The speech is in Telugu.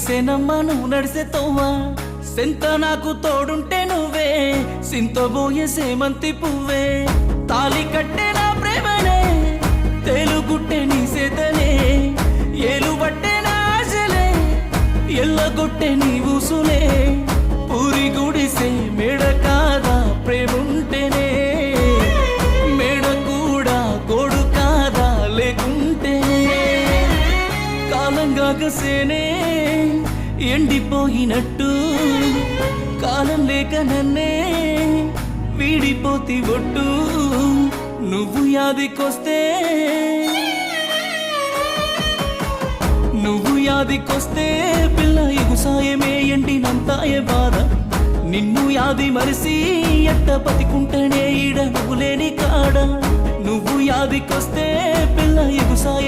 గుడిసేనమ్మా నువ్వు నడిసే తోవా సెంత నాకు తోడుంటే నువ్వే సింతబోయే సేమంతి పువ్వే తాలి కట్టే నా ప్రేమనే తేలుగుట్టే నీ సేతనే ఏలు బట్టే నా ఆశలే ఎల్లగొట్టే నీ ఊసులే పూరి గుడిసే మేడ కాదా ప్రేముంటేనే మేడ కూడా గోడు కాదా లేకుంటేనే కాలంగా గసేనే ఎండిపోయినట్టు కాలం లేక నన్నే వీడిపోతి ఒట్టు నువ్వు యాదికొస్తే పిల్ల ఎగుసాయమే ఎండినంతాయే బాధ నిన్ను యాది మరిసి ఎట్ట బతికుంటేనే ఈడ నువ్వు లేని కాడ నువ్వు యాదికొస్తే పిల్ల ఎగుసాయ